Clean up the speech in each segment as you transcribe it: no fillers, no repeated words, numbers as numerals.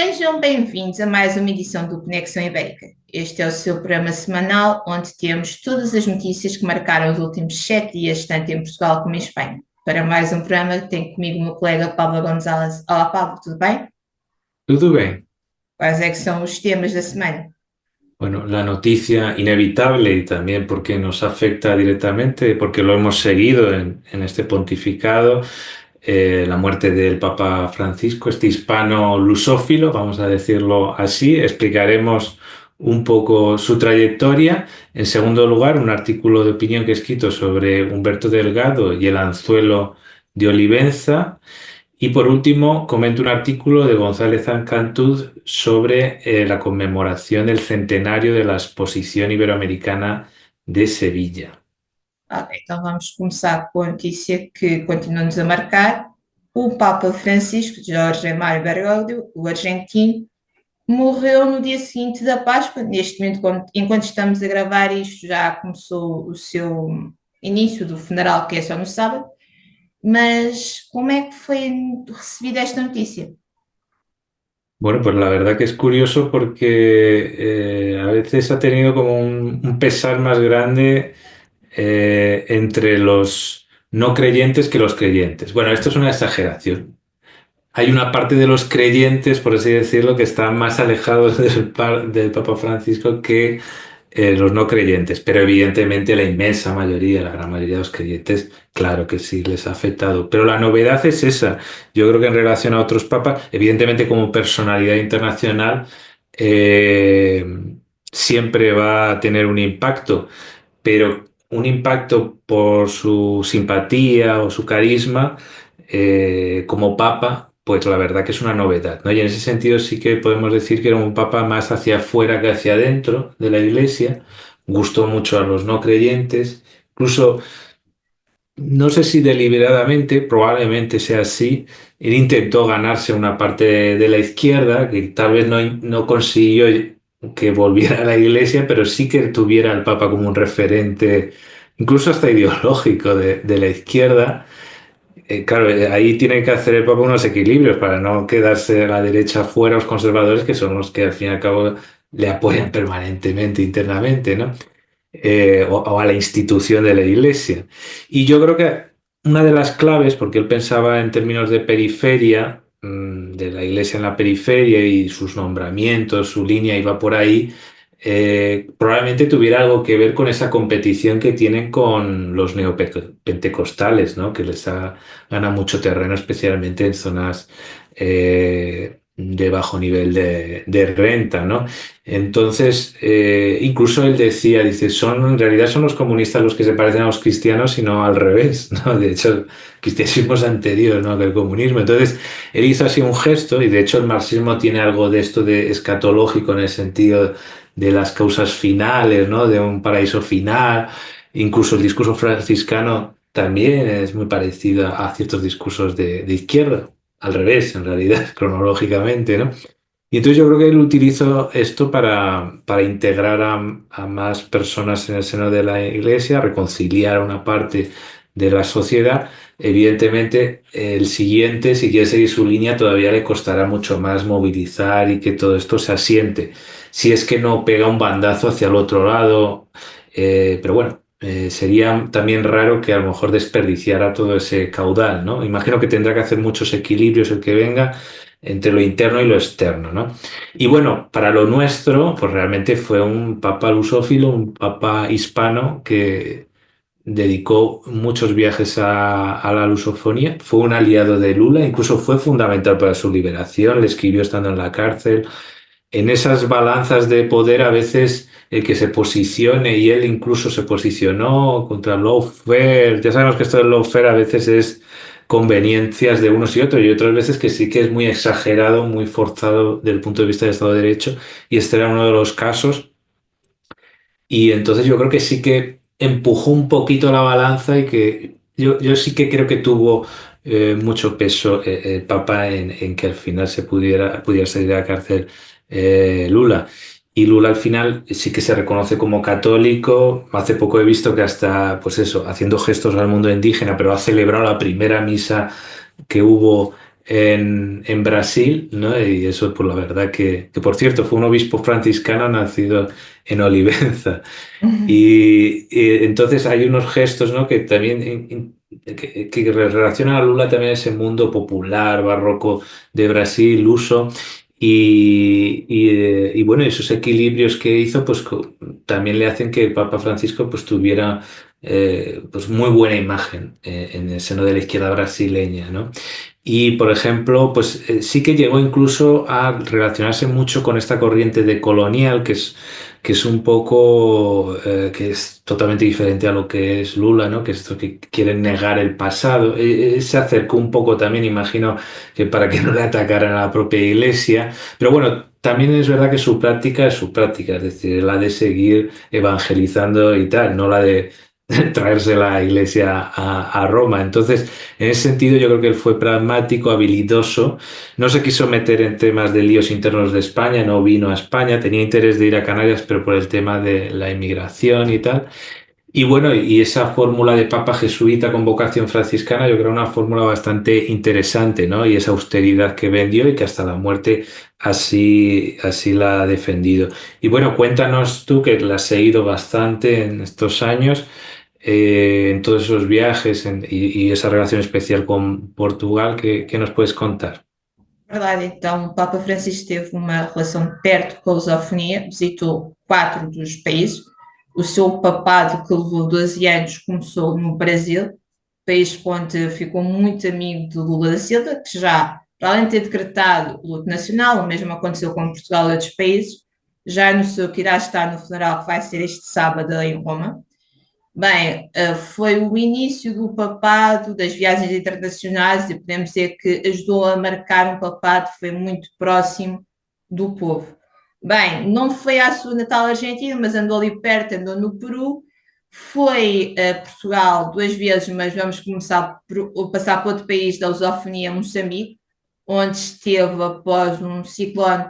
Sejam bem-vindos a mais uma edição do Conexão Ibérica. Este é o seu programa semanal, onde temos todas as notícias que marcaram os últimos 7 dias, tanto em Portugal como em Espanha. Para mais um programa, tenho comigo o meu colega Pablo Gonzalez. Olá, Pablo, tudo bem? Tudo bien. Quais é que são os temas da semana? Bueno, la noticia inevitable y también porque nos afecta directamente, porque lo hemos seguido en este pontificado, la muerte del Papa Francisco, este hispano lusófilo, vamos a decirlo así. Explicaremos un poco su trayectoria. En segundo lugar, un artículo de opinión que he escrito sobre Humberto Delgado y el anzuelo de Olivenza. Y por último, comento un artículo de González Ancantuz sobre la conmemoración del centenario de la Exposición Iberoamericana de Sevilla. Ok, então vamos começar com a notícia que continua-nos a marcar. O Papa Francisco, Jorge Mário Bergoglio, o argentino, morreu no dia seguinte da Páscoa. Neste momento, enquanto estamos a gravar isto, já começou o seu início do funeral, que é só no sábado. Mas como é que foi recebida esta notícia? Bueno, pues la verdad que es curioso porque a veces ha tenido como un pesar más grande entre los no creyentes que los creyentes. Bueno, esto es una exageración. Hay una parte de los creyentes, por así decirlo, que están más alejados del Papa Francisco que los no creyentes, pero evidentemente la inmensa mayoría, la gran mayoría de los creyentes, claro que sí les ha afectado. Pero la novedad es esa. Yo creo que en relación a otros papas, evidentemente como personalidad internacional, eh, siempre va a tener un impacto, pero un impacto por su simpatía o su carisma como papa, pues la verdad que es una novedad, ¿no? Y en ese sentido sí que podemos decir que era un papa más hacia afuera que hacia adentro de la iglesia, gustó mucho a los no creyentes, incluso no sé si deliberadamente, probablemente sea así, él intentó ganarse una parte de la izquierda que tal vez no consiguió que volviera a la iglesia, pero sí que tuviera al Papa como un referente, incluso hasta ideológico de la izquierda. Claro, ahí tiene que hacer el Papa unos equilibrios para no quedarse a la derecha fuera los conservadores, que son los que al fin y al cabo le apoyan permanentemente internamente, ¿no? O a la institución de la Iglesia. Y yo creo que una de las claves, porque él pensaba en términos de periferia, de la Iglesia en la periferia y sus nombramientos, su línea iba por ahí, probablemente tuviera algo que ver con esa competición que tienen con los neopentecostales, ¿no? Que gana mucho terreno, especialmente en zonas de bajo nivel de renta, ¿no? Entonces, incluso él decía, dice, en realidad son los comunistas los que se parecen a los cristianos y no al revés, ¿no? De hecho, el cristianismo es anterior, ¿no?, que el comunismo. Entonces, él hizo así un gesto y de hecho el marxismo tiene algo de esto de escatológico en el sentido de las causas finales, ¿no?, de un paraíso final. Incluso el discurso franciscano también es muy parecido a ciertos discursos de izquierda, al revés, en realidad, cronológicamente, ¿no? Y entonces yo creo que él utilizó esto para integrar a más personas en el seno de la iglesia, reconciliar a una parte de la sociedad. Evidentemente, el siguiente, si quiere seguir su línea, todavía le costará mucho más movilizar y que todo esto se asiente. Si es que no pega un bandazo hacia el otro lado, pero bueno. Sería también raro que a lo mejor desperdiciara todo ese caudal, ¿no? Imagino que tendrá que hacer muchos equilibrios el que venga entre lo interno y lo externo, ¿no? Y bueno, para lo nuestro, pues realmente fue un papa lusófilo, un papa hispano que dedicó muchos viajes a la lusofonía, fue un aliado de Lula, incluso fue fundamental para su liberación, le escribió estando en la cárcel. En esas balanzas de poder a veces el que se posicione, y él incluso se posicionó contra el lawfare. Ya sabemos que esto del lawfare a veces es conveniencias de unos y otros, y otras veces que sí que es muy exagerado, muy forzado desde el punto de vista del Estado de Derecho, y este era uno de los casos. Y entonces yo creo que sí que empujó un poquito la balanza y que yo sí que creo que tuvo mucho peso el Papa en que al final pudiera salir de la cárcel Lula. Y Lula al final sí que se reconoce como católico. Hace poco he visto que hasta, pues eso, haciendo gestos al mundo indígena, pero ha celebrado la primera misa que hubo en Brasil, ¿no? Y eso, pues la verdad que, por cierto, fue un obispo franciscano nacido en Olivenza. Y entonces hay unos gestos, ¿no? Que también que relacionan a Lula también a ese mundo popular, barroco de Brasil, luso. Y bueno, esos equilibrios que hizo, pues también le hacen que el Papa Francisco pues tuviera pues muy buena imagen en el seno de la izquierda brasileña, ¿no? Y, por ejemplo, pues sí que llegó incluso a relacionarse mucho con esta corriente de colonial, que es un poco, que es totalmente diferente a lo que es Lula, ¿no? Que es esto que quieren negar el pasado. Se acercó un poco también, imagino, que para que no le atacaran a la propia iglesia. Pero bueno, también es verdad que su práctica es su práctica, es decir, la de seguir evangelizando y tal, no la de traerse la iglesia a Roma. Entonces, en ese sentido, yo creo que él fue pragmático, habilidoso, no se quiso meter en temas de líos internos de España, no vino a España, tenía interés de ir a Canarias, pero por el tema de la inmigración y tal. Y bueno, y esa fórmula de papa jesuita con vocación franciscana, yo creo una fórmula bastante interesante, ¿no? Y esa austeridad que vendió y que hasta la muerte así la ha defendido. Y bueno, cuéntanos tú, que la has seguido bastante en estos años, en todos esos viajes y esa relación especial con Portugal, ¿qué nos puedes contar? Verdade, então, o Papa Francisco teve uma relação de perto com a lusofonia, visitou 4 dos países. O seu papado, que levou 12 anos, começou no Brasil, país onde ficou muito amigo de Lula da Silva, que já, para além de ter decretado o luto nacional, o mesmo aconteceu com Portugal e outros países, já anunciou que irá estar no funeral que vai ser este sábado em Roma. Bem, foi o início do papado, das viagens internacionais, e podemos dizer que ajudou a marcar um papado que foi muito próximo do povo. Bem, não foi à sua natal Argentina, mas andou ali perto, andou no Peru, foi a Portugal 2 vezes, mas vamos começar por passar para outro país da lusofonia, Moçambique, onde esteve após um ciclone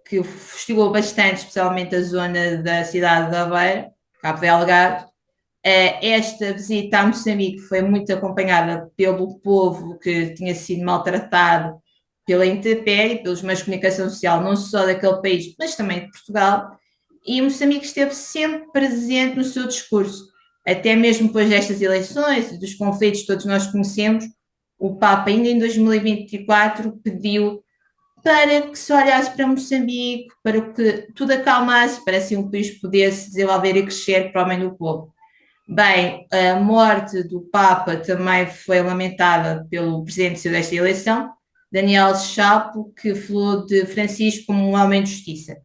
que hostilou bastante, especialmente a zona da cidade de Aveiro, Cabo Delgado. Esta visita a Moçambique foi muito acompanhada pelo povo que tinha sido maltratado pela intempérie, pelos meios de comunicação social, não só daquele país, mas também de Portugal, e Moçambique esteve sempre presente no seu discurso, até mesmo depois destas eleições e dos conflitos que todos nós conhecemos. O Papa, ainda em 2024, pediu para que se olhasse para Moçambique, para que tudo acalmasse, para assim o país pudesse desenvolver e crescer para o bem do povo. Bem, a morte do Papa também foi lamentada pelo presidente desta eleição, Daniel Chapo, que falou de Francisco como um homem de justiça.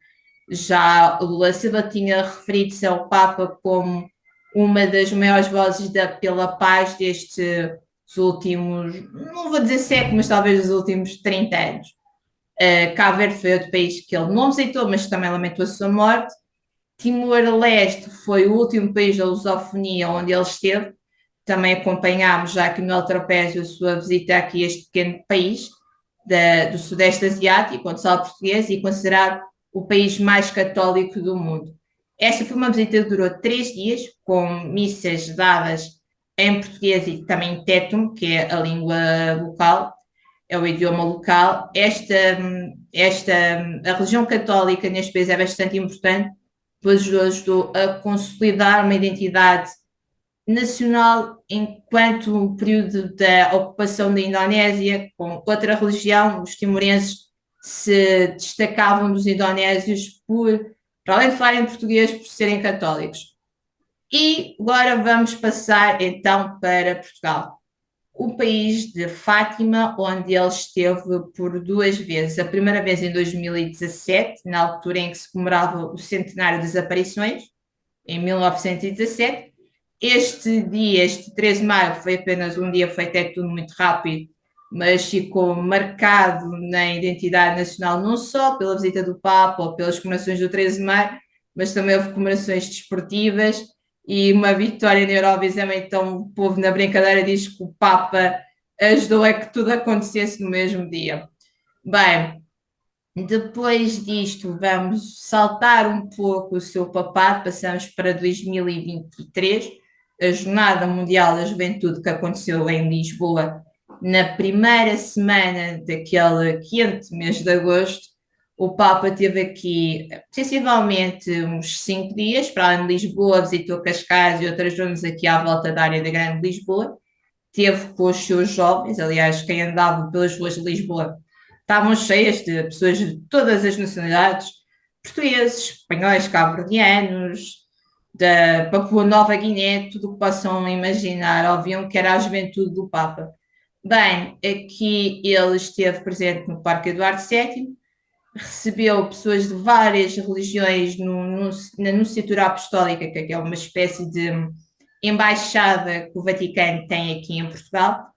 Já Lula Silva tinha referido-se ao Papa como uma das maiores vozes pela paz destes últimos, não vou dizer séculos, mas talvez dos últimos 30 anos. Cabo Verde foi outro país que ele não visitou, mas também lamentou a sua morte. Timor-Leste foi o último país da lusofonia onde ele esteve. Também acompanhámos, já que no Trapézio, a sua visita aqui a este pequeno país do Sudeste Asiático, onde fala português e considerado o país mais católico do mundo. Esta foi uma visita que durou 3 dias, com missas dadas em português e também em tétum, que é a língua local, é o idioma local. A religião católica neste país é bastante importante, pois ajudou a consolidar uma identidade nacional enquanto o período da ocupação da Indonésia com outra religião. Os timorenses se destacavam dos indonésios para além de falarem português, por serem católicos. E agora vamos passar então para Portugal, o país de Fátima, onde ele esteve por 2 vezes. A primeira vez em 2017, na altura em que se comemorava o centenário das aparições, em 1917. Este dia, este 13 de maio, foi apenas um dia, foi até tudo muito rápido, mas ficou marcado na identidade nacional, não só pela visita do Papa ou pelas comemorações do 13 de maio, mas também houve comemorações desportivas e uma vitória na Eurovisão. Então o povo na brincadeira diz que o Papa ajudou a que tudo acontecesse no mesmo dia. Bem, depois disto vamos saltar um pouco o seu papado, passamos para 2023, a Jornada Mundial da Juventude que aconteceu em Lisboa na primeira semana daquele quente mês de agosto, o Papa teve aqui sensivelmente uns 5 dias, para além de Lisboa, visitou Cascais e outras zonas aqui à volta da área da Grande Lisboa. Teve com os seus jovens, aliás, quem andava pelas ruas de Lisboa estavam cheias de pessoas de todas as nacionalidades, portugueses, espanhóis, cabo-verdianos, da Papua Nova Guiné, tudo o que possam imaginar, ouviam que era a juventude do Papa. Bem, aqui ele esteve presente no Parque Eduardo VII, recebeu pessoas de várias religiões na Nunciatura Apostólica, que é uma espécie de embaixada que o Vaticano tem aqui em Portugal,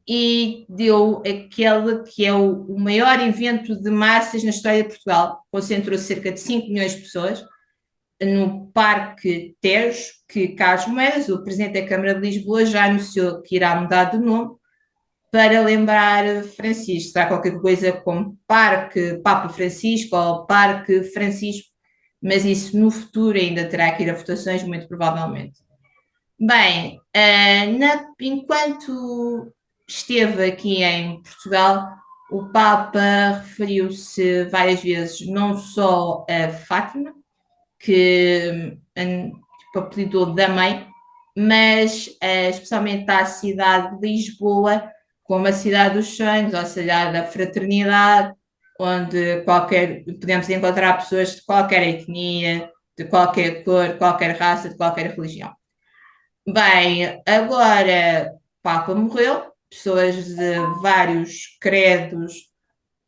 e deu aquele que é o maior evento de massas na história de Portugal. Concentrou cerca de 5 milhões de pessoas no Parque Tejo, que Carlos Moedas, o Presidente da Câmara de Lisboa, já anunciou que irá mudar de nome para lembrar Francisco. Será qualquer coisa como Parque Papa Francisco ou Parque Francisco, mas isso no futuro ainda terá que ir a votações, muito provavelmente. Bem, enquanto esteve aqui em Portugal, o Papa referiu-se várias vezes não só a Fátima, que apelidou da mãe, mas especialmente à cidade de Lisboa, como a cidade dos sonhos, ou seja, da fraternidade, onde podemos encontrar pessoas de qualquer etnia, de qualquer cor, qualquer raça, de qualquer religião. Bem, agora o Papa morreu, pessoas de vários credos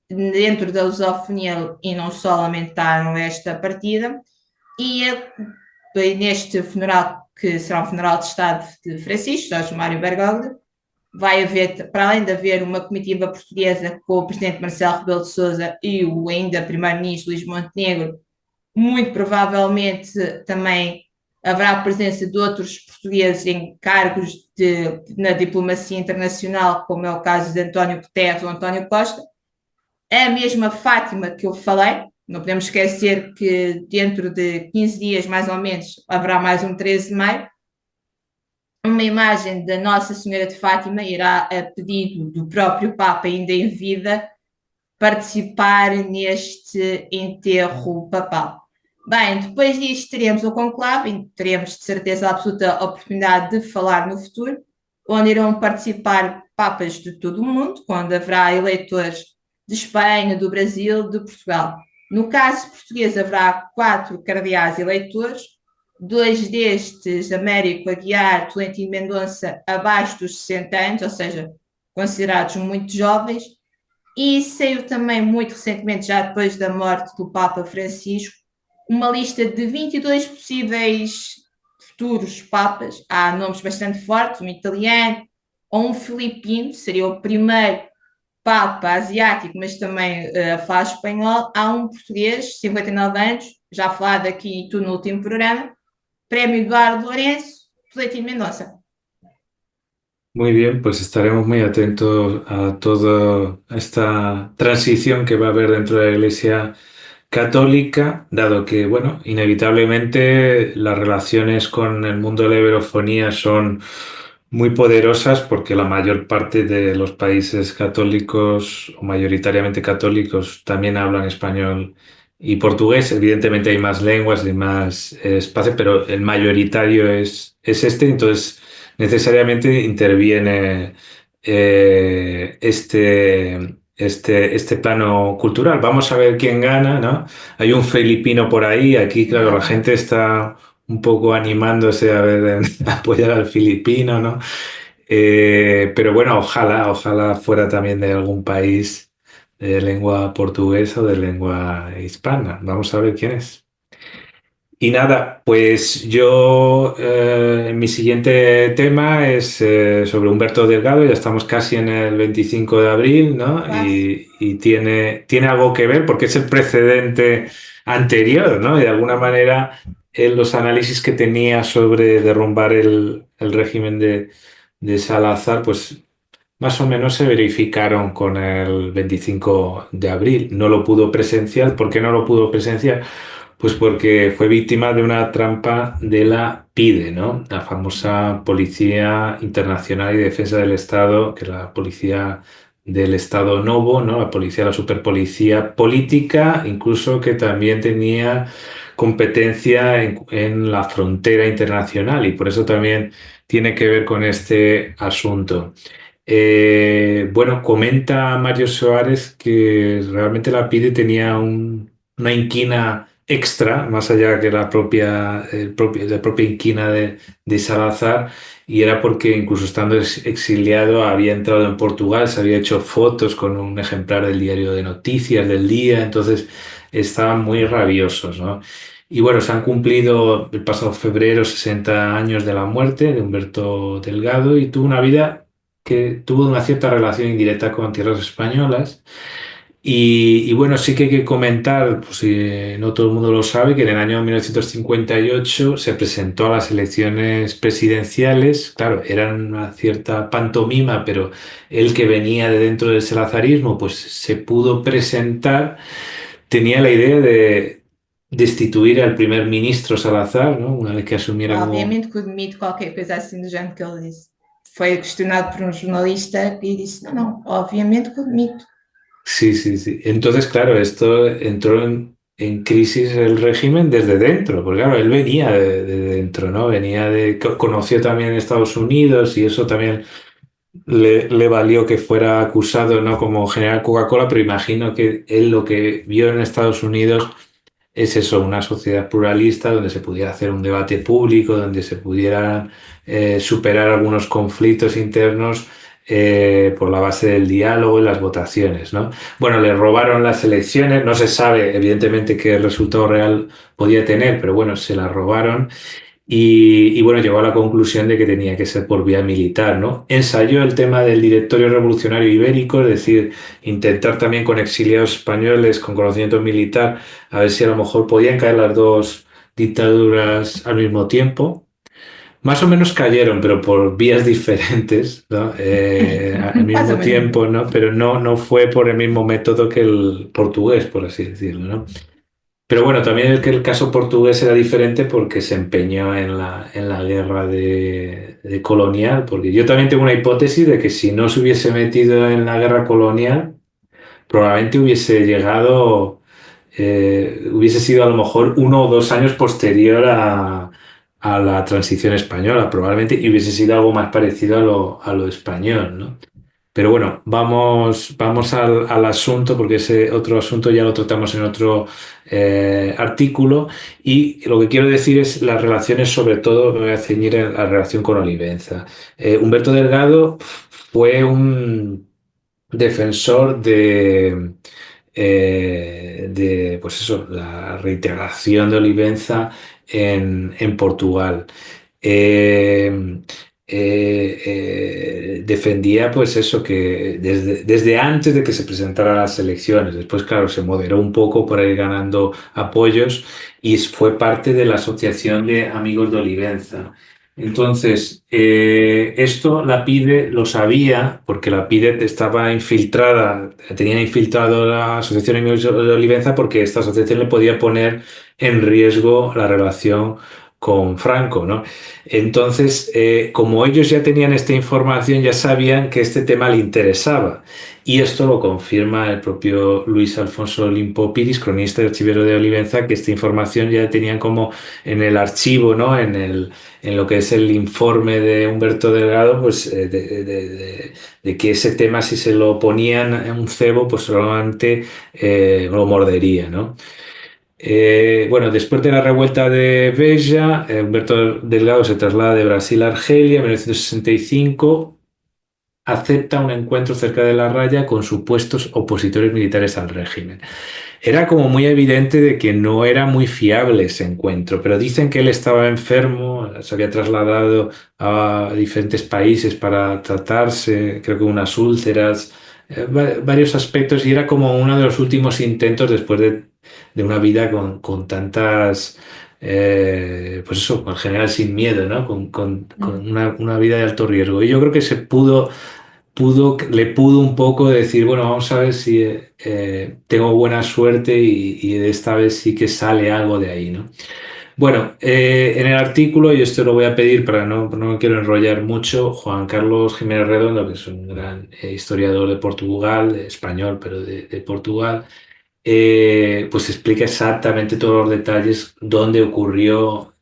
dentro da lusofonia e não só lamentaram esta partida, e neste funeral, que será um funeral de Estado de Francisco, Jorge Mário Bergoglio, vai haver, para além de haver uma comitiva portuguesa com o presidente Marcelo Rebelo de Sousa e o ainda primeiro-ministro Luís Montenegro, muito provavelmente também haverá a presença de outros portugueses em cargos na diplomacia internacional, como é o caso de António Guterres ou António Costa. A mesma Fátima que eu falei, não podemos esquecer que dentro de 15 dias, mais ou menos, haverá mais um 13 de maio. Uma imagem da Nossa Senhora de Fátima irá, a pedido do próprio Papa, ainda em vida, participar neste enterro papal. Bem, depois disto teremos o conclave, e teremos de certeza absoluta a oportunidade de falar no futuro, onde irão participar papas de todo o mundo, onde haverá eleitores de Espanha, do Brasil, de Portugal. No caso português, haverá 4 cardeais eleitores, 2 destes, Américo Aguiar, Tolentino Mendonça, abaixo dos 60 anos, ou seja, considerados muito jovens, e saiu também muito recentemente, já depois da morte do Papa Francisco, uma lista de 22 possíveis futuros papas. Há nomes bastante fortes, um italiano ou um filipino, seria o primeiro Papa asiático, mas também fala espanhol. Há um português, 59 anos, já falado aqui tu no último programa, Prémio Eduardo Lourenço, Tolentino Mendonça. Muy bien, pues estaremos muy atentos a toda esta transición que va a haber dentro de la Iglesia católica, dado que, bueno, inevitablemente las relaciones con el mundo de la iberofonía son muy poderosas porque la mayor parte de los países católicos o mayoritariamente católicos también hablan español y portugués. Evidentemente hay más lenguas y más espacio, pero el mayoritario es este, entonces necesariamente interviene este plano cultural. Vamos a ver quién gana, ¿no? Hay un filipino por ahí, aquí, claro, la gente está un poco animándose a ver, a apoyar al filipino, ¿no? Pero bueno, ojalá fuera también de algún país de lengua portuguesa o de lengua hispana. Vamos a ver quién es. Y nada, pues yo, mi siguiente tema es sobre Humberto Delgado, ya estamos casi en el 25 de abril, ¿no? Y tiene algo que ver porque es el precedente anterior, ¿no? Y de alguna manera en los análisis que tenía sobre derrumbar el régimen de Salazar, pues más o menos se verificaron con el 25 de abril. No lo pudo presenciar. ¿Por qué no lo pudo presenciar? Pues porque fue víctima de una trampa de la PIDE, ¿no? La famosa Policía Internacional y Defensa del Estado, que es la policía del Estado Novo, ¿no? La policía, la superpolicía política, incluso que también tenía competencia en la frontera internacional y por eso también tiene que ver con este asunto. Bueno, comenta Mario Soares que realmente la PIDE tenía una inquina extra, más allá que la propia inquina de Salazar, y era porque incluso estando exiliado había entrado en Portugal, se había hecho fotos con un ejemplar del diario de noticias del día, entonces estaban muy rabiosos, ¿no? Y bueno, se han cumplido el pasado febrero 60 años de la muerte de Humberto Delgado y tuvo una vida que tuvo una cierta relación indirecta con tierras españolas. Y bueno, sí que hay que comentar, pues si no todo el mundo lo sabe, que en el año 1958 se presentó a las elecciones presidenciales. Claro, eran una cierta pantomima, pero él que venía de dentro del salazarismo, pues se pudo presentar. Tenía la idea de destituir al primer ministro Salazar, ¿no? Una vez que asumiera como... Obviamente que o demito, qualquer coisa assim do género que ele disse. Foi questionado por um jornalista e disse: não, não, obviamente que o demito. Sí, sí, sí. Entonces, claro, esto entró en crisis el régimen desde dentro, porque claro, él venía de dentro, ¿no? Conoció también Estados Unidos y eso también le valió que fuera acusado, ¿no? Como general Coca-Cola, pero imagino que él lo que vio en Estados Unidos es eso, una sociedad pluralista donde se pudiera hacer un debate público, donde se pudieran superar algunos conflictos internos por la base del diálogo y las votaciones, ¿no? Bueno, le robaron las elecciones, no se sabe evidentemente qué resultado real podía tener, pero bueno, se las robaron y bueno, llegó a la conclusión de que tenía que ser por vía militar, ¿no? Ensayó el tema del Directorio Revolucionario Ibérico, es decir, intentar también con exiliados españoles con conocimiento militar, a ver si a lo mejor podían caer las dos dictaduras al mismo tiempo. Más o menos cayeron, pero por vías diferentes, ¿no? Al Mais ou mismo menos. tiempo, ¿no? Pero no fue por el mismo método que el portugués, por así decirlo, ¿no? Pero bueno, también el caso portugués era diferente porque se empeñó en la guerra de colonial, porque yo también tengo una hipótesis de que si no se hubiese metido en la guerra colonial, probablemente hubiese llegado, hubiese sido a lo mejor 1 o 2 años posterior a la transición española, probablemente, y hubiese sido algo más parecido a lo español, ¿no? Pero bueno, vamos al asunto, porque ese otro asunto ya lo tratamos en otro artículo. Y lo que quiero decir es las relaciones, sobre todo, me voy a ceñir en la relación con Olivenza. Humberto Delgado fue un defensor pues eso, la reintegración de Olivenza en Portugal. Eh, Defendía pues eso, que desde antes de que se presentara las elecciones, después claro, se moderó un poco por ir ganando apoyos y fue parte de la Asociación de Amigos de Olivenza. Entonces, esto la PIDE lo sabía porque la PIDE estaba infiltrada, tenía infiltrado la Asociación de Amigos de Olivenza porque esta asociación le podía poner en riesgo la relación con Franco, ¿no? Entonces, como ellos ya tenían esta información, ya sabían que este tema le interesaba. Y esto lo confirma el propio Luis Alfonso Limpo Piris, cronista y archivero de Olivenza, que esta información ya tenían como en el archivo, ¿no? En lo que es el informe de Humberto Delgado, pues de que ese tema, si se lo ponían en un cebo, pues solamente lo mordería, ¿no? Bueno, después de la revuelta de Beja, Humberto Delgado se traslada de Brasil a Argelia en 1965, acepta un encuentro cerca de la raya con supuestos opositores militares al régimen. Era como muy evidente de que no era muy fiable ese encuentro, pero dicen que él estaba enfermo, se había trasladado a diferentes países para tratarse, creo que unas úlceras, varios aspectos, y era como uno de los últimos intentos después de una vida con tantas, pues eso, en general sin miedo, ¿no? Con Hum. una vida de alto riesgo. Y yo creo que se pudo le pudo un poco decir, bueno, vamos a ver si tengo buena suerte y de esta vez sí que sale algo de ahí, ¿no? Bueno, en el artículo, y esto lo voy a pedir para no me quiero enrollar mucho, Juan Carlos Jiménez Redondo, que es un gran historiador de Portugal, español, pero de Portugal, pues explica exactamente todos los detalles, dónde ocurrió,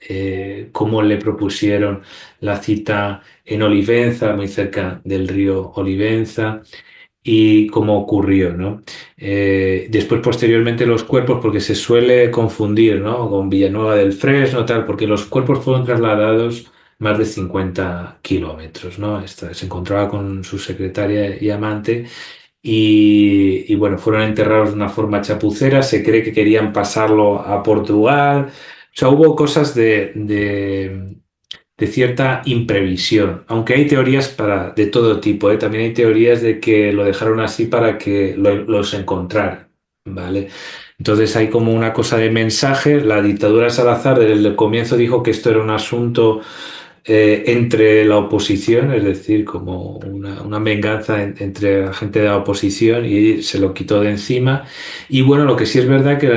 cómo le propusieron la cita en Olivenza, muy cerca del río Olivenza, y cómo ocurrió, ¿no? Después, posteriormente, los cuerpos, porque se suele confundir, ¿no? Con Villanueva del Fresno, tal, porque los cuerpos fueron trasladados más de 50 kilómetros, ¿no? Se encontraba con su secretaria y amante y, bueno, fueron enterrados de una forma chapucera. Se cree que querían pasarlo a Portugal. O sea, hubo cosas de cierta imprevisión, aunque hay teorías de todo tipo, ¿eh? También hay teorías de que lo dejaron así para que los encontraran, ¿vale? Entonces hay como una cosa de mensaje. La dictadura de Salazar desde el comienzo dijo que esto era un asunto entre la oposición, es decir, como una venganza entre la gente de la oposición y se lo quitó de encima. Y bueno, lo que sí es verdad que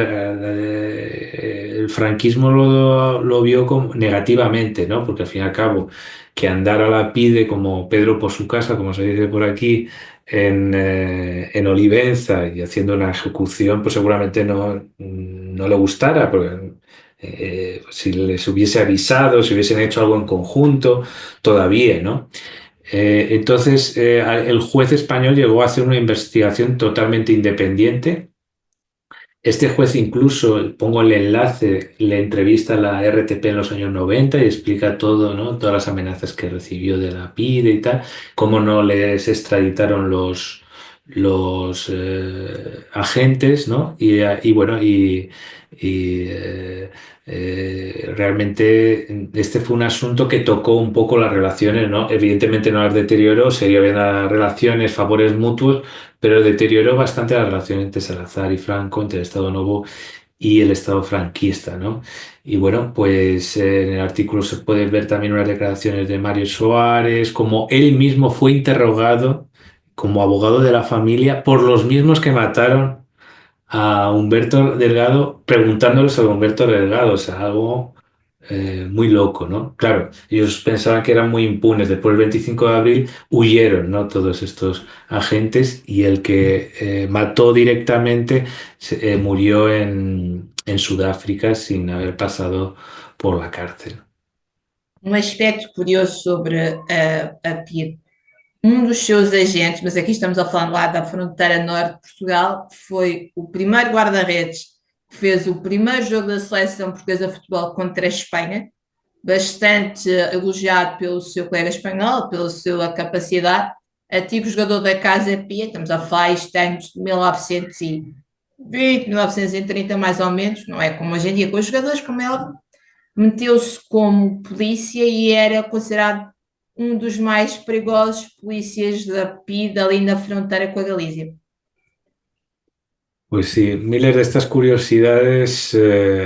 el franquismo lo vio como negativamente, ¿no? Porque al fin y al cabo, que andara la pide como Pedro por su casa, como se dice por aquí, en Olivenza y haciendo una ejecución, pues seguramente no le gustara, porque si les hubiese avisado, si hubiesen hecho algo en conjunto, todavía, ¿no? Entonces, el juez español llegó a hacer una investigación totalmente independiente. Este juez incluso, pongo el enlace, le entrevista a la RTP en los años 90 y explica todo, ¿no? Todas las amenazas que recibió de la PIDE y tal, cómo no les extraditaron los agentes, ¿no? Y bueno, realmente este fue un asunto que tocó un poco las relaciones, ¿no? Evidentemente no las deterioró, seguía habiendo las relaciones, favores mutuos, pero deterioró bastante la relación entre Salazar y Franco, entre el Estado Novo y el Estado franquista, ¿no? Y bueno, pues en el artículo se pueden ver también unas declaraciones de Mario Soares, como él mismo fue interrogado como abogado de la familia por los mismos que mataron a Humberto Delgado, preguntándole sobre Humberto Delgado, o sea, algo muy loco, ¿no? Claro, ellos pensaban que eran muy impunes. Después del 25 de abril huyeron, ¿no? Todos estos agentes y el que mató directamente murió en Sudáfrica sin haber pasado por la cárcel. Um aspecto curioso sobre a PIDE. Um dos seus agentes, mas aqui estamos a falar lá da fronteira norte de Portugal, foi o primeiro guarda-redes que fez o primeiro jogo da seleção portuguesa de futebol contra a Espanha, bastante elogiado pelo seu colega espanhol, pela sua capacidade. Antigo jogador da Casa Pia, estamos a falar isto anos de 1920, 1930 mais ou menos, não é como hoje em dia com os jogadores, como é óbvio, meteu-se como polícia e era considerado um dos mais perigosos polícias da PIDE ali na fronteira com a Galícia. Pues sí, miles de estas curiosidades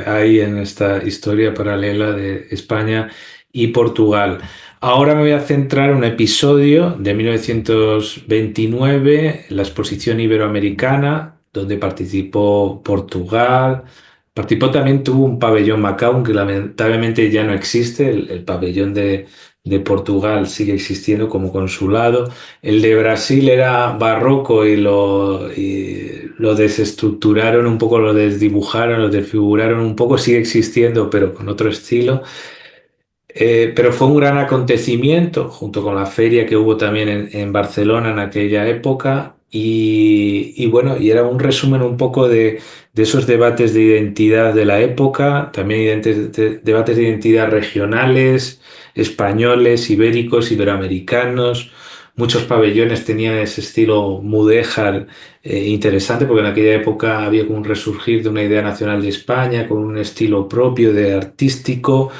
hay en esta historia paralela de España y Portugal. Ahora me voy a centrar en un episodio de 1929, la Exposición Iberoamericana, donde participó Portugal. Participó también, tuvo un pabellón Macao, aunque lamentablemente ya no existe. El pabellón de Portugal sigue existiendo como consulado. El de Brasil era barroco y lo desestructuraron un poco, lo desdibujaron, lo desfiguraron un poco, sigue existiendo, pero con otro estilo. Pero fue un gran acontecimiento, junto con la feria que hubo también en Barcelona en aquella época. Y bueno, y era un resumen un poco de esos debates de identidad de la época, también debates de identidad regionales, españoles, ibéricos, iberoamericanos. Muchos pabellones tenían ese estilo mudéjar interesante, porque en aquella época había como un resurgir de una idea nacional de España, con un estilo propio de artístico.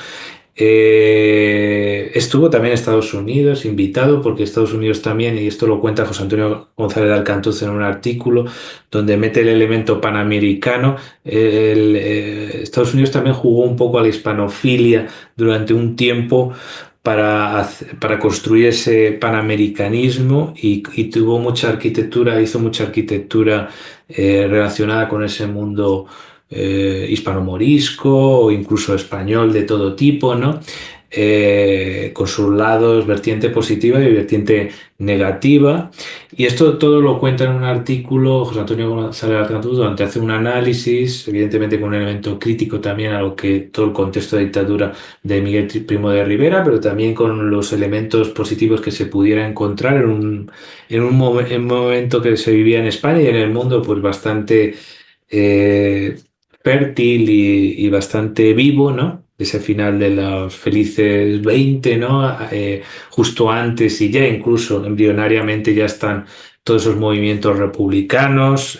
Estuvo también Estados Unidos invitado, porque Estados Unidos también, y esto lo cuenta José Antonio González de Alcantuz en un artículo donde mete el elemento panamericano. Estados Unidos también jugó un poco a la hispanofilia durante un tiempo para construir ese panamericanismo y tuvo mucha arquitectura, hizo mucha arquitectura relacionada con ese mundo hispano-morisco o incluso español de todo tipo, ¿no? Con sus lados, vertiente positiva y vertiente negativa. Y esto todo lo cuenta en un artículo José Antonio González Arcantú, donde hace un análisis, evidentemente con un elemento crítico también a lo que todo el contexto de dictadura de Miguel Primo de Rivera, pero también con los elementos positivos que se pudiera encontrar en un momento que se vivía en España y en el mundo, pues bastante eh, fértil y bastante vivo, ¿no? Ese final de los felices 20, ¿no? Justo antes y ya incluso embrionariamente ya están todos esos movimientos republicanos.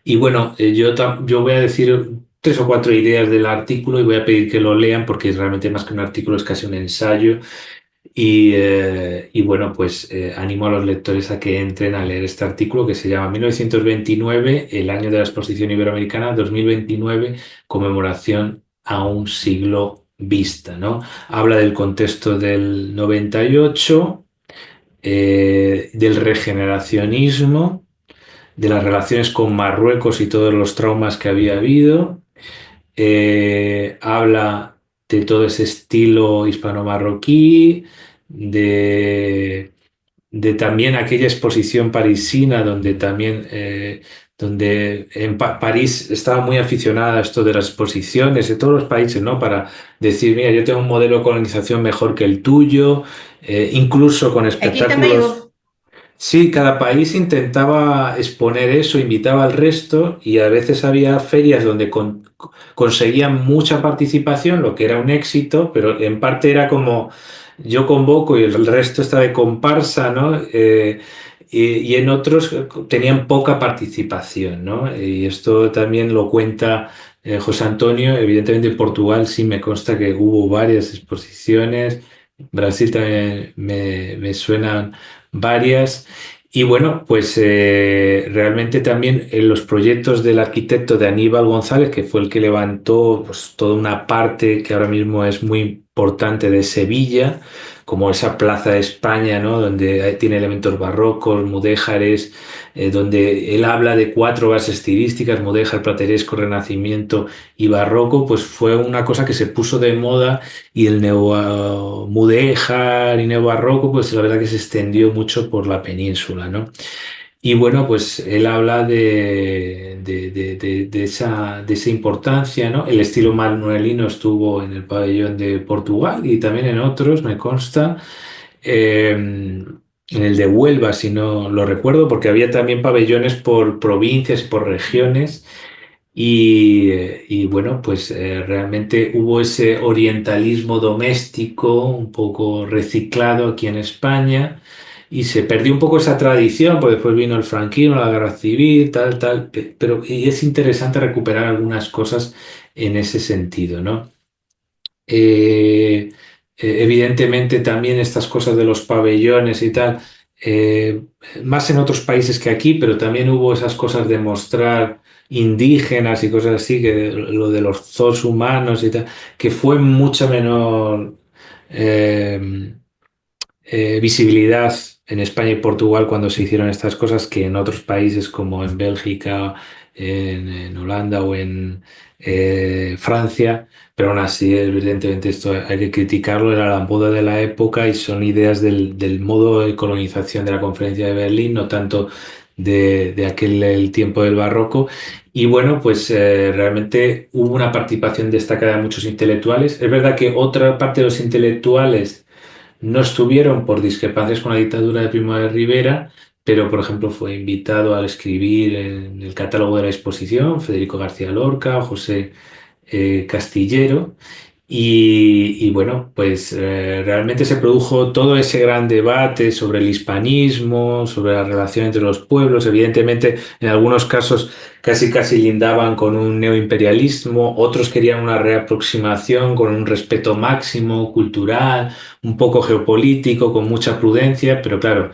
Y bueno, yo voy a decir tres o cuatro ideas del artículo y voy a pedir que lo lean porque realmente más que un artículo es casi un ensayo. Y bueno, pues animo a los lectores a que entren a leer este artículo que se llama 1929, el año de la Exposición Iberoamericana, 2029, conmemoración a un siglo vista, ¿no? Habla del contexto del 98, del regeneracionismo, de las relaciones con Marruecos y todos los traumas que había habido. Habla de todo ese estilo hispano-marroquí, de, de también aquella exposición parisina donde también donde en París estaba muy aficionada a esto de las exposiciones de todos los países, ¿no? Para decir, mira, yo tengo un modelo de colonización mejor que el tuyo, incluso con Aqui também houve. espectáculos. Sí, cada país intentaba exponer eso, invitaba al resto y a veces había ferias donde conseguían mucha participación, lo que era un éxito, pero en parte era como yo convoco y el resto está de comparsa, ¿no? Y en otros tenían poca participación, ¿no? Y esto también lo cuenta José Antonio. Evidentemente en Portugal sí me consta que hubo varias exposiciones, Brasil también me suenan varias. Y bueno, pues realmente también en los proyectos del arquitecto de Aníbal González, que fue el que levantó pues, toda una parte que ahora mismo es muy importante de Sevilla, como esa Plaza de España, ¿no? Donde tiene elementos barrocos, mudéjares, donde él habla de cuatro bases estilísticas, mudéjar, plateresco, renacimiento y barroco, pues fue una cosa que se puso de moda y el neomudéjar y neobarroco, pues la verdad que se extendió mucho por la península, ¿no? Y bueno, pues él habla de esa importancia, ¿no? El estilo manuelino estuvo en el pabellón de Portugal y también en otros, me consta. En el de Huelva, si no lo recuerdo, porque había también pabellones por provincias y por regiones. Y bueno, pues realmente hubo ese orientalismo doméstico un poco reciclado aquí en España y se perdió un poco esa tradición, porque después vino el franquismo, la guerra civil, tal, tal, pero y es interesante recuperar algunas cosas en ese sentido, ¿no? Eh, Evidentemente también estas cosas de los pabellones y tal, eh, más en otros países que aquí, pero también hubo esas cosas de mostrar indígenas y cosas así, que lo de los zoos humanos y tal, que fue mucha menor eh, visibilidad en España y Portugal cuando se hicieron estas cosas que en otros países como en Bélgica, en Holanda o en Francia, pero aún así, evidentemente, esto hay que criticarlo, era la moda de la época y son ideas del modo de colonización de la Conferencia de Berlín, no tanto de aquel el tiempo del barroco. Y bueno, pues realmente hubo una participación destacada de muchos intelectuales. Es verdad que otra parte de los intelectuales no estuvieron por discrepancias con la dictadura de Primo de Rivera, pero por ejemplo fue invitado a escribir en el catálogo de la exposición Federico García Lorca, José Castillero. Y bueno, pues realmente se produjo todo ese gran debate sobre el hispanismo, sobre la relación entre los pueblos. Evidentemente, en algunos casos casi casi lindaban con un neoimperialismo, otros querían una reaproximación con un respeto máximo cultural, un poco geopolítico, con mucha prudencia, pero claro,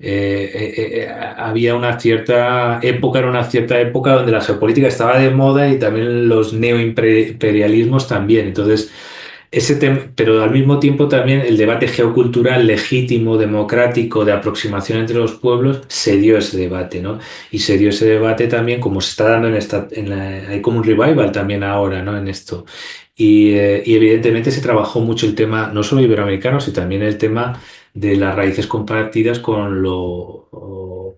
eh, había una cierta época, era una cierta época donde la geopolítica estaba de moda y también los neoimperialismos también. Entonces, ese tema, pero al mismo tiempo también el debate geocultural legítimo, democrático, de aproximación entre los pueblos, se dio ese debate, ¿no? Y se dio ese debate también, como se está dando hay como un revival también ahora, ¿no? En esto. Y evidentemente se trabajó mucho el tema, no solo iberoamericano, sino también el tema de las raíces compartidas con lo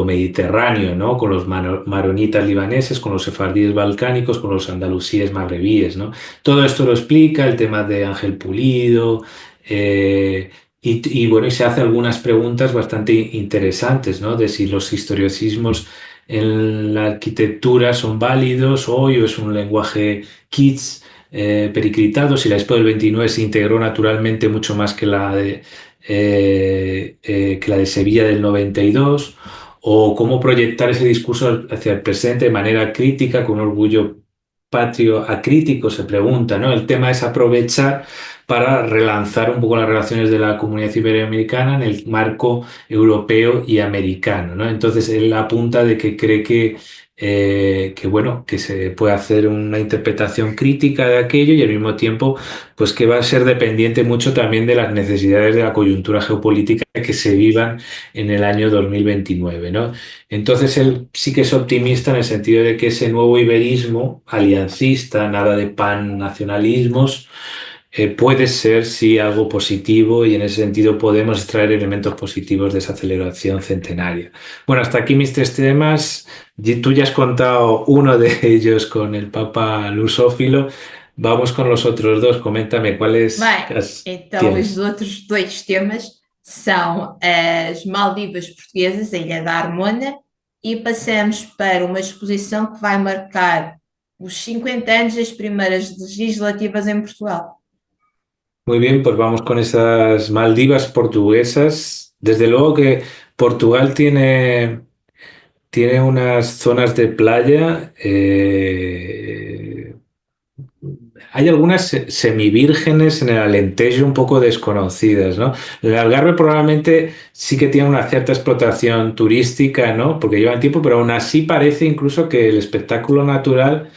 mediterráneo, ¿no? Con los maronitas libaneses, con los sefardíes balcánicos, con los andalusíes magrebíes, ¿no? Todo esto lo explica el tema de Ángel Pulido, eh, bueno, y se hace algunas preguntas bastante interesantes, ¿no? De si los historicismos en la arquitectura son válidos hoy o es un lenguaje kitsch, periclitado, si la Expo del 29 se integró naturalmente mucho más que la de Sevilla del 92, o cómo proyectar ese discurso hacia el presente de manera crítica, con orgullo patrio acrítico, se pregunta, ¿no? El tema es aprovechar para relanzar un poco las relaciones de la comunidad iberoamericana en el marco europeo y americano, ¿no? Entonces él apunta de que cree bueno, que se puede hacer una interpretación crítica de aquello y al mismo tiempo pues que va a ser dependiente mucho también de las necesidades de la coyuntura geopolítica que se vivan en el año 2029, ¿no? Entonces él sí que es optimista en el sentido de que ese nuevo iberismo aliancista, nada de pan-nacionalismos, puede ser sí algo positivo y en ese sentido podemos extraer elementos positivos de esa celebración centenaria. Bueno, hasta aquí mis tres temas. Tú ya has contado uno de ellos con el Papa lusófilo. Vamos con los otros dos. Coméntame cuáles Bem, então os tienes. outros dois temas são as Maldivas portuguesas, a Ilha da Harmona, e passamos para uma exposição que vai marcar os 50 anos das primeiras legislativas em Portugal. Muy bien, pues vamos con esas Maldivas portuguesas. Desde luego que Portugal tiene unas zonas de playa. Hay algunas semivírgenes en el Alentejo un poco desconocidas, ¿no? El Algarve probablemente sí que tiene una cierta explotación turística, ¿no? Porque llevan tiempo, pero aún así parece incluso que el espectáculo natural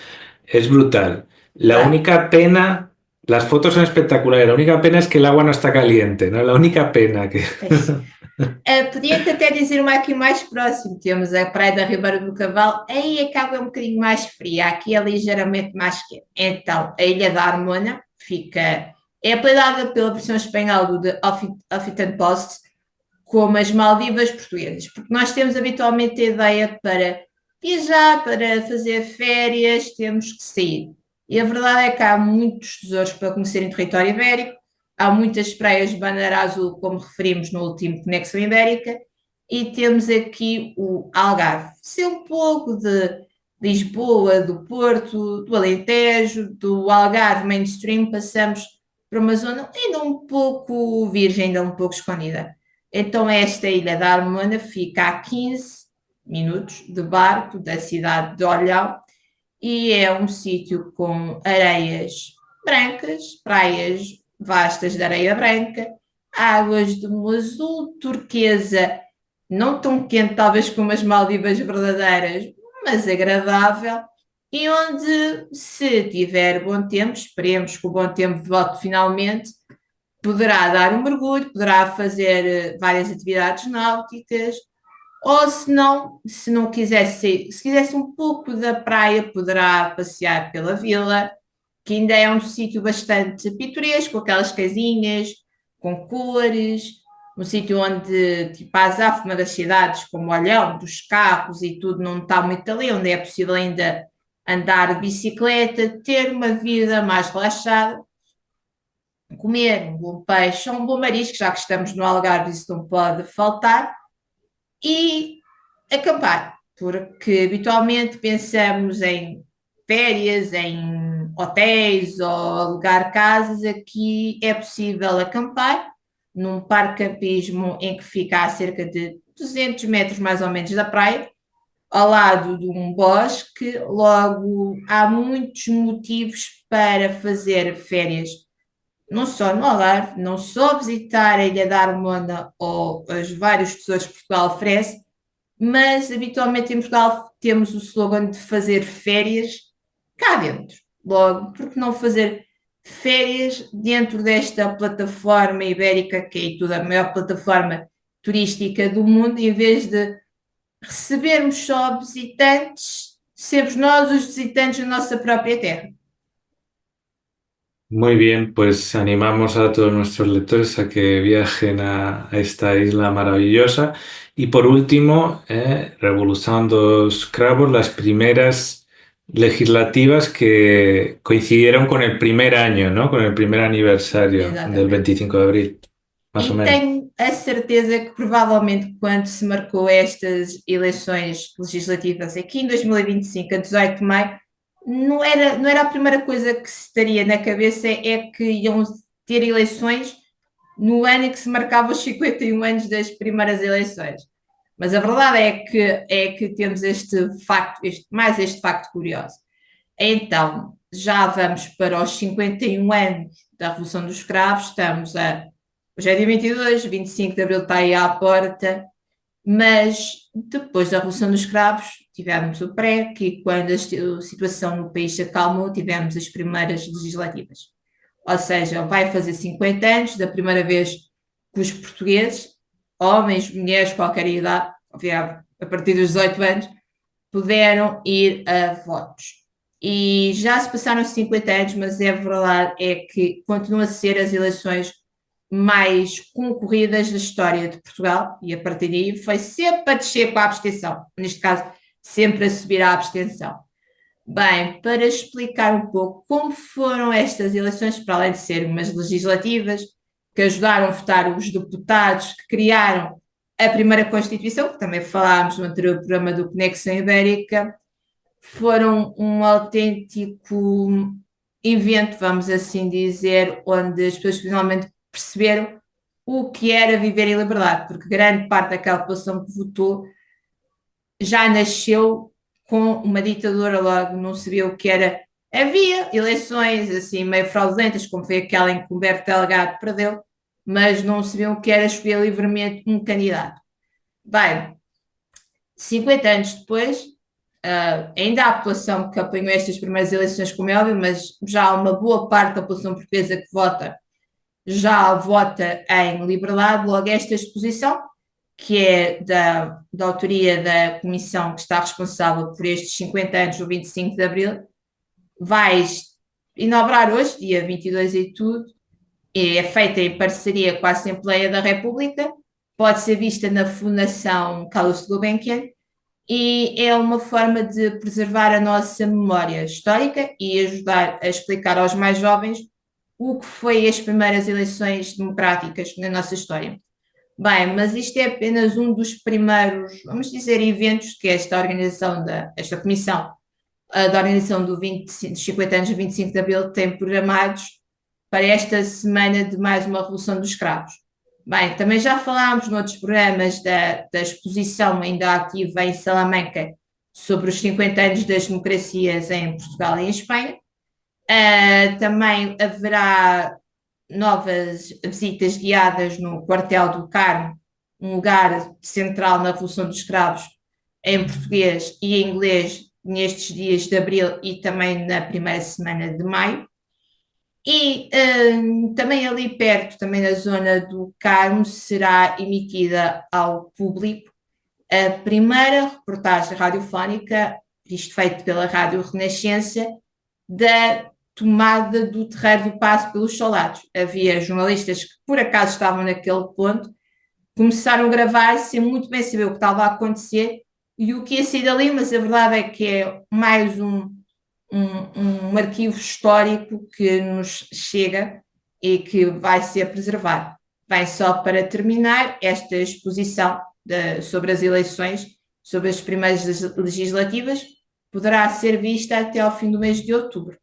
es brutal. La Claro. única pena, las fotos son espectaculares, la única pena es que el agua no está caliente, ¿no? La única pena que... Pois. Podia-te até dizer uma aqui mais próximo. Temos a Praia da Ribeira do Cavalo, aí a água é um bocadinho mais fria, aqui é ligeiramente mais quente. Então, a Ilha da Harmona é apelidada pela versão espanhola do The Huffington Post como as Maldivas portuguesas, porque nós temos habitualmente a ideia para viajar, para fazer férias, temos que sair. E a verdade é que há muitos tesouros para conhecer em território ibérico, há muitas praias de bandeira azul, como referimos no último Conexão Ibérica, e temos aqui o Algarve. Se um pouco de Lisboa, do Porto, do Alentejo, do Algarve mainstream, passamos para uma zona ainda um pouco virgem, ainda um pouco escondida. Então, esta ilha da Harmona fica a 15 minutos de barco da cidade de Olhão e é um sítio com areias brancas, praias vastas de areia branca, águas de um azul turquesa, não tão quente talvez como as Maldivas verdadeiras, mas agradável, e onde, se tiver bom tempo, esperemos que o bom tempo volte finalmente, poderá dar um mergulho, poderá fazer várias atividades náuticas, ou se não quisesse, se quisesse um pouco da praia, poderá passear pela vila, que ainda é um sítio bastante pitoresco, com aquelas casinhas, com cores, um sítio onde, tipo, a azáfama das cidades, como o Olhão, dos carros e tudo, não está muito ali, onde é possível ainda andar de bicicleta, ter uma vida mais relaxada, comer um bom peixe ou um bom marisco, já que estamos no Algarve, isso não pode faltar, e acampar, porque habitualmente pensamos em férias, em hotéis ou alugar casas, aqui é possível acampar num parque campismo em que fica a cerca de 200 metros mais ou menos da praia, ao lado de um bosque, logo há muitos motivos para fazer férias não só no Algarve, não só visitar a Ilha da Harmona ou os vários tesouros que Portugal oferece, mas habitualmente em Portugal temos o slogan de fazer férias cá dentro. Logo, porque não fazer férias dentro desta plataforma ibérica, que é tudo a maior plataforma turística do mundo, em vez de recebermos só visitantes, sermos nós os visitantes da nossa própria terra. Muy bien, pues animamos a todos nuestros lectores a que viajen a esta isla maravillosa. Y por último, Revolución dos Cravos, las primeras legislativas que coincidieron con el primer año, ¿no? Con el primer aniversario del Exatamente. 25 de abril, más o E menos. tenho a certeza que provavelmente quando se marcou estas eleições legislativas aqui em 2025, a 18 de maio, não era a primeira coisa que se estaria na cabeça, é que iam ter eleições no ano em que se marcava os 51 anos das primeiras eleições. Mas a verdade é que temos mais este facto curioso. Então, já vamos para os 51 anos da Revolução dos Cravos, hoje é dia 22, 25 de Abril está aí à porta, mas depois da Revolução dos Cravos tivemos o pré, que quando a situação no país se acalmou, tivemos as primeiras legislativas. Ou seja, vai fazer 50 anos da primeira vez que os portugueses, homens, mulheres, qualquer idade, a partir dos 18 anos, puderam ir a votos. E já se passaram 50 anos, mas é verdade é que continuam a ser as eleições mais concorridas da história de Portugal, e a partir daí foi sempre a descer com a abstenção, neste caso, sempre a subir a abstenção. Bem, para explicar um pouco como foram estas eleições, para além de serem umas legislativas, que ajudaram a votar os deputados que criaram a primeira Constituição, que também falámos no anterior programa do Conexão Ibérica, foram um autêntico evento, vamos assim dizer, onde as pessoas finalmente perceberam o que era viver em liberdade, porque grande parte daquela população que votou já nasceu com uma ditadura, logo não sabia o que era. Havia eleições assim meio fraudulentas, como foi aquela em que Humberto Delgado perdeu, mas não sabiam o que era escolher livremente um candidato. Bem, 50 anos depois, ainda há a população que apanhou estas primeiras eleições, como é óbvio, mas já há uma boa parte da população portuguesa que já vota em liberdade. Logo, esta exposição, que é da autoria da comissão que está responsável por estes 50 anos do 25 de Abril, vai inaugurar hoje, dia 22 e tudo, e é feita em parceria com a Assembleia da República, pode ser vista na Fundação Carlos Gulbenkian, e é uma forma de preservar a nossa memória histórica e ajudar a explicar aos mais jovens o que foi as primeiras eleições democráticas na nossa história. Bem, mas isto é apenas um dos primeiros, vamos dizer, eventos que esta comissão da organização dos 50 anos do 25 de Abril tem programados para esta semana de mais uma Revolução dos Cravos. Bem, também já falámos noutros programas da exposição ainda ativa em Salamanca sobre os 50 anos das democracias em Portugal e em Espanha. Também haverá novas visitas guiadas no Quartel do Carmo, um lugar central na Revolução dos Cravos, em português e em inglês, nestes dias de abril e também na primeira semana de maio. E também ali perto, também na zona do Carmo, será emitida ao público a primeira reportagem radiofónica, isto feito pela Rádio Renascença, da tomada do Terreiro do Paço pelos soldados. Havia jornalistas que por acaso estavam naquele ponto, começaram a gravar sem muito bem saber o que estava a acontecer e o que ia sair dali, mas a verdade é que é mais um arquivo histórico que nos chega e que vai ser preservado. Bem, só para terminar, esta exposição sobre as eleições, sobre as primeiras legislativas, poderá ser vista até ao fim do mês de outubro,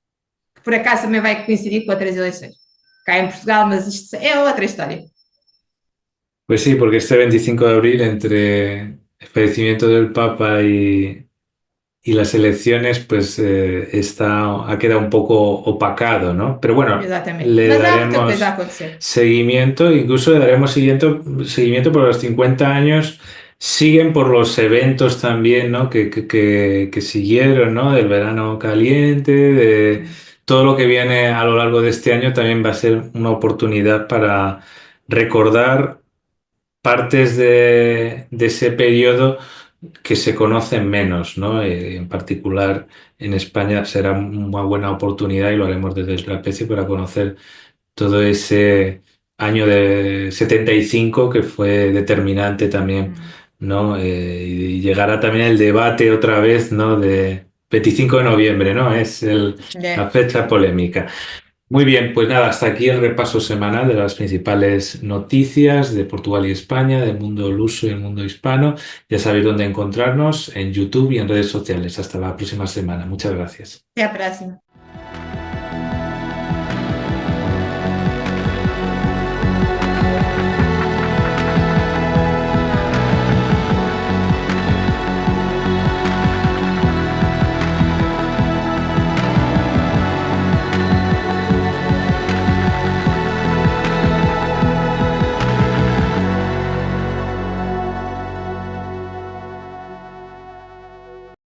que por acaso também vai coincidir com outras eleições cá em Portugal, mas isto é outra história. Pues sí, porque este 25 de abril, entre el fallecimiento del Papa y las elecciones, pues ha quedado un poco opacado, ¿no? Pero bueno, Exatamente. le Mas há muita coisa a daremos acontecer. seguimiento, incluso le daremos seguimiento por los 50 años, siguen por los eventos también, ¿no? Que siguieron, ¿no? Del verano caliente, de todo lo que viene a lo largo de este año también va a ser una oportunidad para recordar partes de ese periodo que se conocen menos, ¿no? En particular en España será una buena oportunidad y lo haremos desde el trapecio para conocer todo ese año de 75 que fue determinante también, Mm. ¿no? Y llegará también el debate otra vez, ¿no? De 25 de noviembre, ¿no? Es la Ya. fecha polémica. Muy bien, pues nada, hasta aquí el repaso semanal de las principales noticias de Portugal y España, del mundo luso y el mundo hispano. Ya sabéis dónde encontrarnos en YouTube y en redes sociales. Hasta la próxima semana. Muchas gracias. Até a próxima.